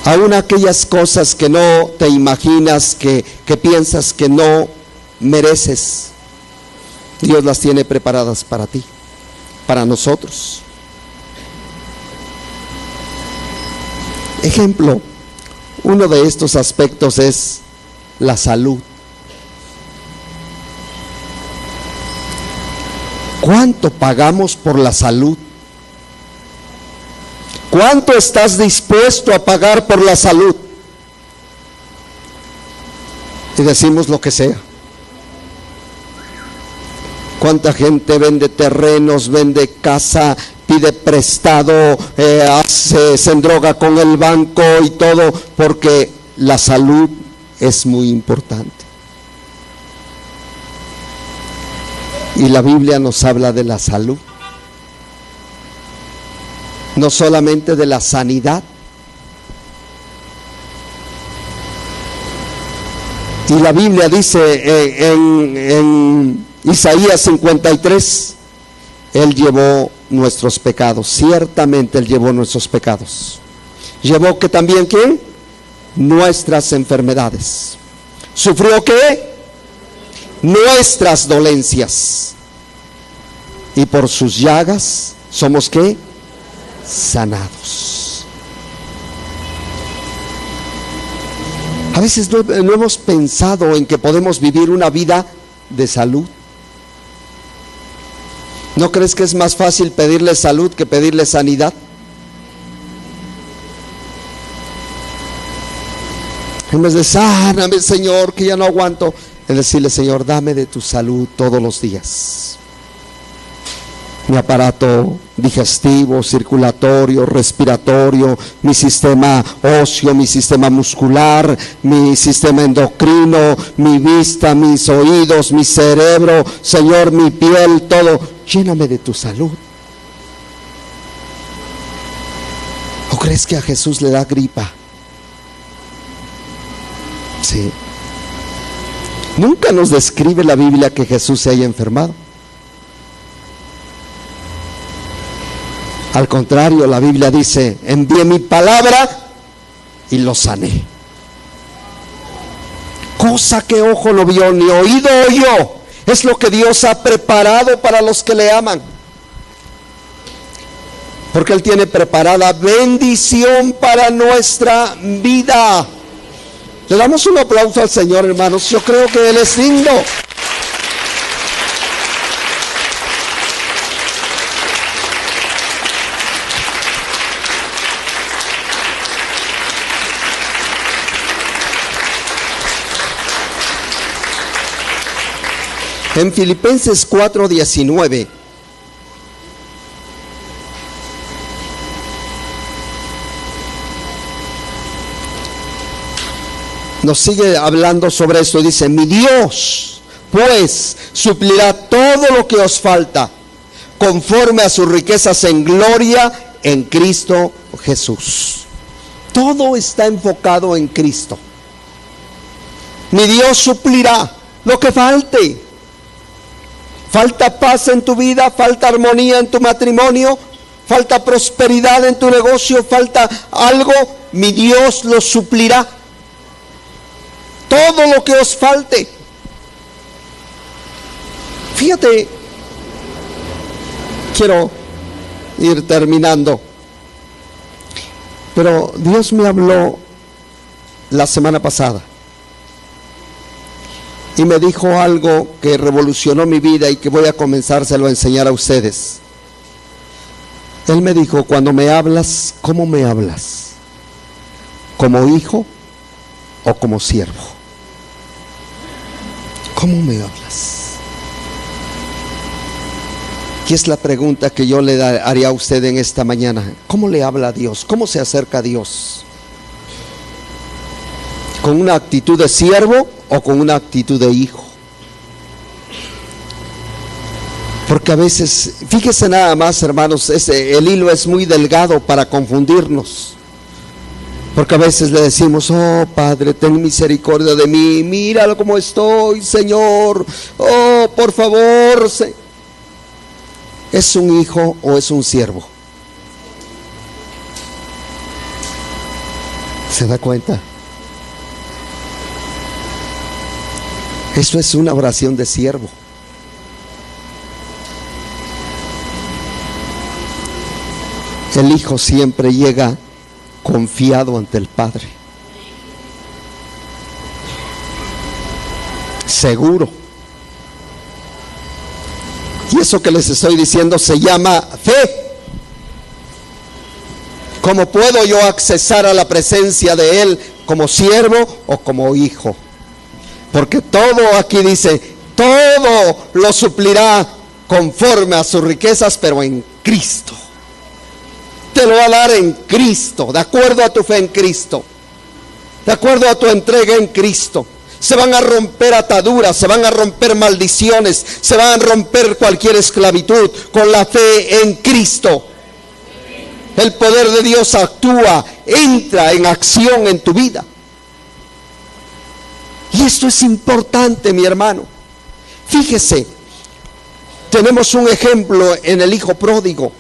Aún aquellas cosas que no te imaginas, que piensas que no mereces, Dios las tiene preparadas para ti, para nosotros. Ejemplo, uno de estos aspectos es la salud. ¿Cuánto pagamos por la salud? ¿Cuánto estás dispuesto a pagar por la salud? Y decimos lo que sea. ¿Cuánta gente vende terrenos, vende casa, pide prestado, se endroga con el banco y todo? Porque la salud es muy importante. Y la Biblia nos habla de la salud, no solamente de la sanidad. Y la Biblia dice en Isaías 53, Él llevó nuestros pecados, ciertamente Él llevó nuestros pecados. ¿Llevó que también qué? Nuestras enfermedades. ¿Sufrió qué? Nuestras dolencias, y por sus llagas somos ¿qué? Sanados. A veces no hemos pensado en que podemos vivir una vida de salud? ¿No crees que es más fácil pedirle salud que pedirle sanidad? En vez de sáname, Señor, que ya no aguanto, es decirle, Señor, dame de tu salud todos los días. Mi aparato digestivo, circulatorio, respiratorio, mi sistema óseo, mi sistema muscular, mi sistema endocrino, mi vista, mis oídos, mi cerebro, Señor, mi piel, todo, lléname de tu salud. ¿O crees que a Jesús le da gripa? Sí. Nunca nos describe la Biblia que Jesús se haya enfermado. Al contrario, la Biblia dice, envié mi palabra y lo sané. Cosa que ojo no vio ni oído oyó, es lo que Dios ha preparado para los que le aman. Porque Él tiene preparada bendición para nuestra vida. Le damos un aplauso al Señor, hermanos. Yo creo que Él es lindo. En Filipenses 4:19 nos sigue hablando sobre esto. Dice, mi Dios pues suplirá todo lo que os falta conforme a sus riquezas en gloria en Cristo Jesús. Todo está enfocado en Cristo. Mi Dios suplirá lo que falte. Falta paz en tu vida, falta armonía en tu matrimonio, falta prosperidad en tu negocio, falta algo, mi Dios lo suplirá. Todo lo que os falte. Fíjate, quiero ir terminando, pero Dios me habló la semana pasada y me dijo algo que revolucionó mi vida y que voy a comenzárselo a enseñar a ustedes. Él me dijo, cuando me hablas, ¿cómo me hablas? ¿Como hijo o como siervo? ¿Cómo me hablas? Y es la pregunta que yo le haría a usted en esta mañana. ¿Cómo le habla a Dios? ¿Cómo se acerca a Dios? ¿Con una actitud de siervo o con una actitud de hijo? Porque a veces, fíjese nada más, hermanos, el hilo es muy delgado para confundirnos. Porque a veces le decimos, oh Padre, ten misericordia de mí, míralo cómo estoy, Señor, oh, por favor. ¿Es un hijo o es un siervo? ¿Se da cuenta? Eso es una oración de siervo. El hijo siempre llega confiado ante el Padre, seguro. Y eso que les estoy diciendo se llama fe. ¿Cómo puedo yo accesar a la presencia de Él como siervo o como hijo? Porque todo aquí dice, todo lo suplirá conforme a sus riquezas, pero en Cristo. Te lo va a dar en Cristo, de acuerdo a tu fe en Cristo, de acuerdo a tu entrega en Cristo. Se van a romper ataduras, se van a romper maldiciones, se van a romper cualquier esclavitud con la fe en Cristo. El poder de Dios actúa, entra en acción en tu vida. Y esto es importante, mi hermano. Fíjese, tenemos un ejemplo en el hijo pródigo.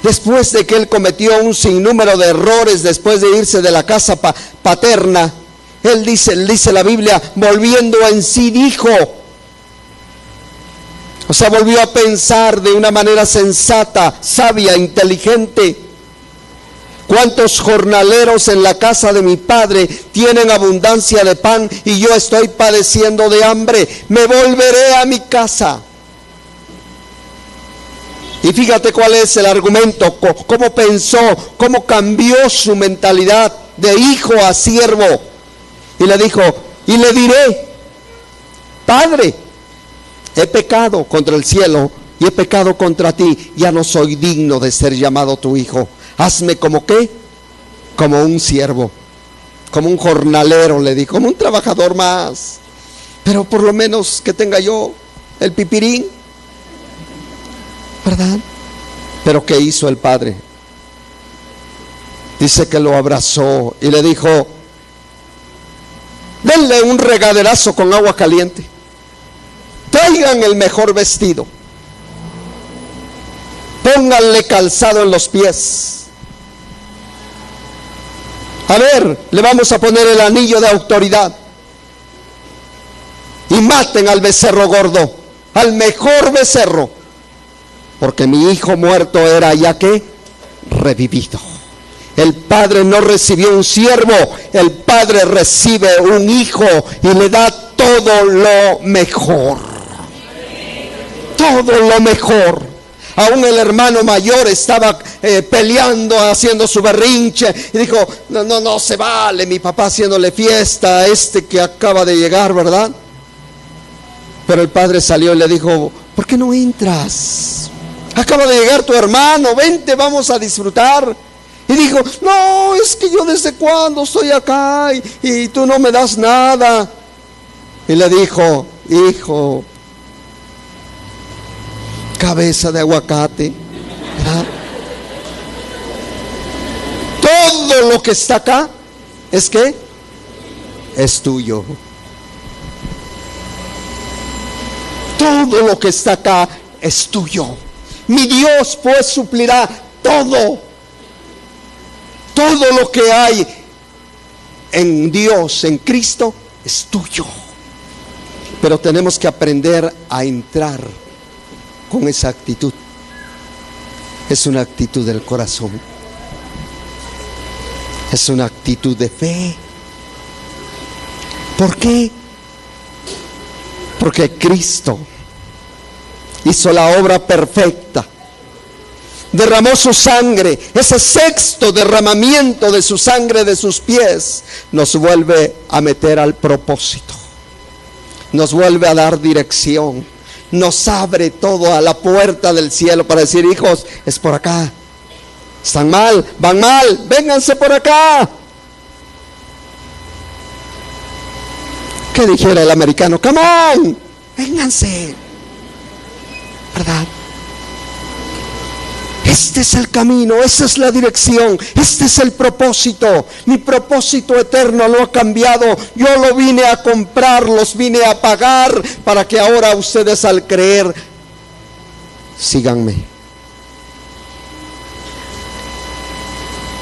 Después de que él cometió un sinnúmero de errores, después de irse de la casa paterna, él dice la Biblia, volviendo en sí dijo, o sea, volvió a pensar de una manera sensata, sabia, inteligente. ¿Cuántos jornaleros en la casa de mi padre tienen abundancia de pan y yo estoy padeciendo de hambre? Me volveré a mi casa. Y fíjate cuál es el argumento, cómo pensó, cómo cambió su mentalidad de hijo a siervo. Y le dijo, y le diré: Padre, he pecado contra el cielo y he pecado contra ti, ya no soy digno de ser llamado tu hijo. Hazme como ¿qué? Como un siervo, como un jornalero, le dijo, como un trabajador más, pero por lo menos que tenga yo el pipirín, ¿verdad? Pero ¿qué hizo el padre? Dice que lo abrazó y le dijo: denle un regaderazo con agua caliente, traigan el mejor vestido, pónganle calzado en los pies. A ver, le vamos a poner el anillo de autoridad. Y maten al becerro gordo, al mejor becerro, porque mi hijo muerto era ya que revivido. El padre no recibió un siervo, el padre recibe un hijo y le da todo lo mejor. Todo lo mejor. Aún el hermano mayor estaba peleando, haciendo su berrinche, y dijo: no se vale, mi papá haciéndole fiesta a este que acaba de llegar, ¿verdad? Pero el padre salió y le dijo: ¿por qué no entras? Acaba de llegar tu hermano, vente, vamos a disfrutar. Y dijo: no, es que yo desde cuándo estoy acá y tú no me das nada. Y le dijo: hijo, cabeza de aguacate, ¿verdad? Todo lo que está acá es que es tuyo. Todo lo que está acá es tuyo. Mi Dios pues suplirá todo. Todo lo que hay en Dios, en Cristo, es tuyo. Pero tenemos que aprender a entrar con esa actitud. Es una actitud del corazón. Es una actitud de fe. ¿Por qué? Porque Cristo hizo la obra perfecta. Derramó su sangre. Ese sexto derramamiento de su sangre de sus pies nos vuelve a meter al propósito. Nos vuelve a dar dirección. Nos abre todo a la puerta del cielo para decir: hijos, es por acá. Están mal, van mal, vénganse por acá. ¿Qué dijera el americano? Come on, vénganse, ¿verdad? Este es el camino, esa es la dirección, este es el propósito. Mi propósito eterno no ha cambiado. Yo lo vine a comprar, los vine a pagar para que ahora ustedes, al creer, síganme.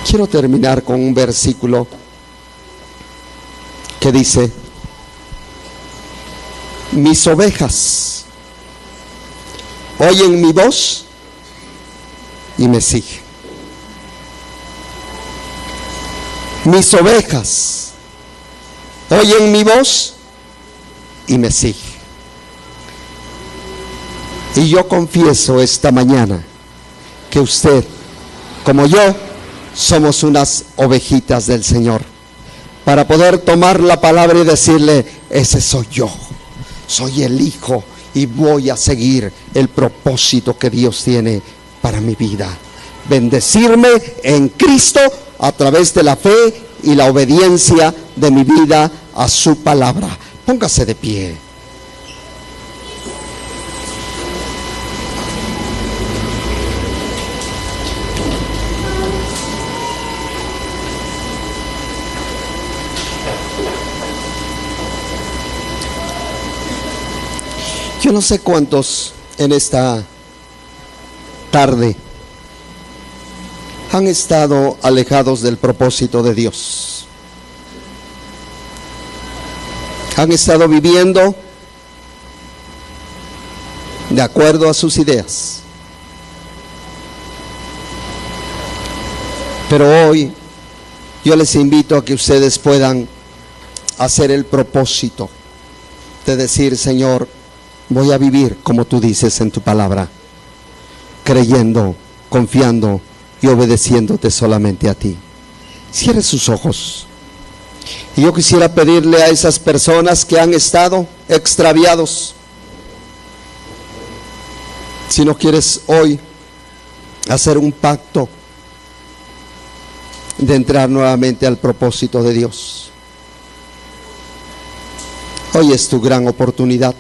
Quiero terminar con un versículo que dice: mis ovejas oyen mi voz y me siguen. Mis ovejas oyen mi voz y me siguen. Y yo confieso esta mañana que usted, como yo, somos unas ovejitas del Señor, para poder tomar la palabra y decirle: ese soy yo, soy el Hijo, y voy a seguir el propósito que Dios tiene para mi vida. Bendecirme en Cristo a través de la fe y la obediencia de mi vida a su palabra. Póngase de pie. Yo no sé cuántos en esta tarde han estado alejados del propósito de Dios. Han estado viviendo de acuerdo a sus ideas. Pero hoy yo les invito a que ustedes puedan hacer el propósito de decir: Señor, voy a vivir como tú dices en tu palabra, creyendo, confiando y obedeciéndote solamente a ti. Cierre sus ojos. Y yo quisiera pedirle a esas personas que han estado extraviados, si no quieres hoy hacer un pacto de entrar nuevamente al propósito de Dios, hoy es tu gran oportunidad.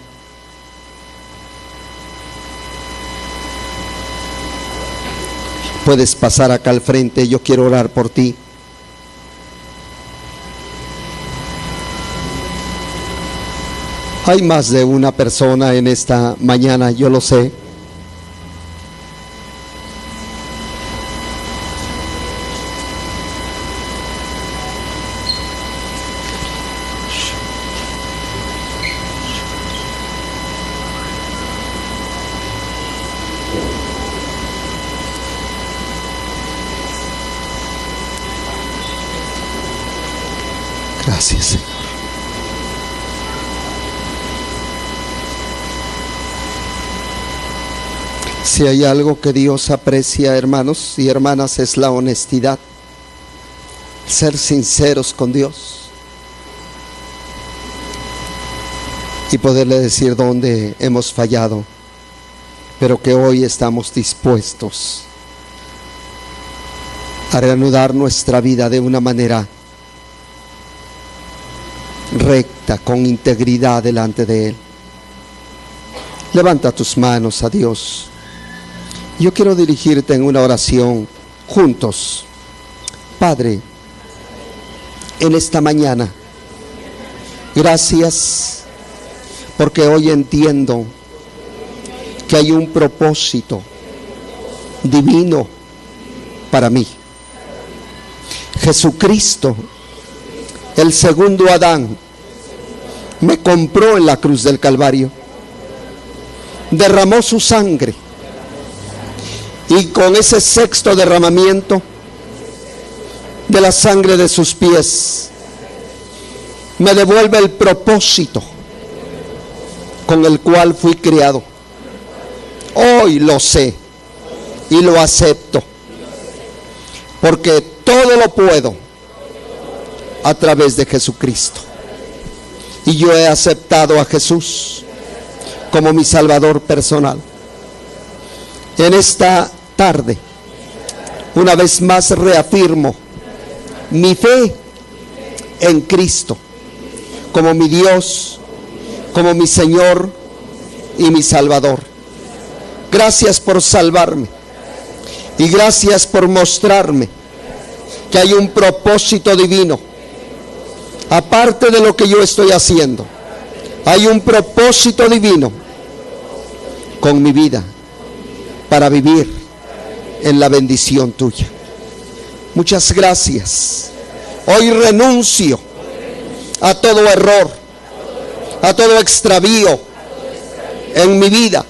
Puedes pasar acá al frente, yo quiero orar por ti. Hay más de una persona en esta mañana, yo lo sé. Gracias, Señor. Si hay algo que Dios aprecia, hermanos y hermanas, es la honestidad. Ser sinceros con Dios y poderle decir dónde hemos fallado, pero que hoy estamos dispuestos a reanudar nuestra vida de una manera recta, con integridad delante de Él. Levanta tus manos a Dios. Yo quiero dirigirte en una oración juntos. Padre, en esta mañana, gracias porque hoy entiendo que hay un propósito divino para mí. Jesucristo, el segundo Adán, me compró en la cruz del Calvario, derramó su sangre, y con ese sexto derramamiento de la sangre de sus pies, me devuelve el propósito con el cual fui criado. Hoy lo sé y lo acepto, porque todo lo puedo a través de Jesucristo. Y yo he aceptado a Jesús como mi Salvador personal. En esta tarde, una vez más reafirmo mi fe en Cristo como mi Dios, como mi Señor y mi Salvador. Gracias por salvarme y gracias por mostrarme que hay un propósito divino. Aparte de lo que yo estoy haciendo, hay un propósito divino con mi vida para vivir en la bendición tuya. Muchas gracias. Hoy renuncio a todo error, a todo extravío en mi vida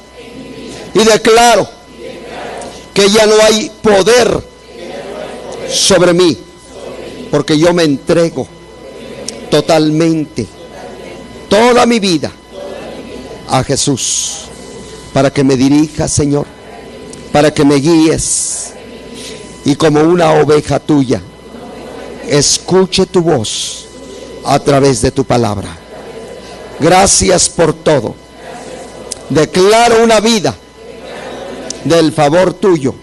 y declaro que ya no hay poder sobre mí, porque yo me entrego totalmente, toda mi vida a Jesús, para que me dirija, Señor, para que me guíes, y como una oveja tuya escuche tu voz a través de tu palabra. Gracias por todo. Declaro una vida del favor tuyo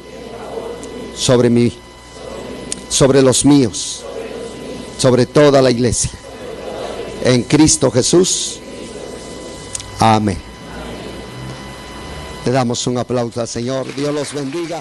sobre mí, sobre los míos, sobre toda la iglesia. En Cristo Jesús. Amén. Le damos un aplauso al Señor. Dios los bendiga.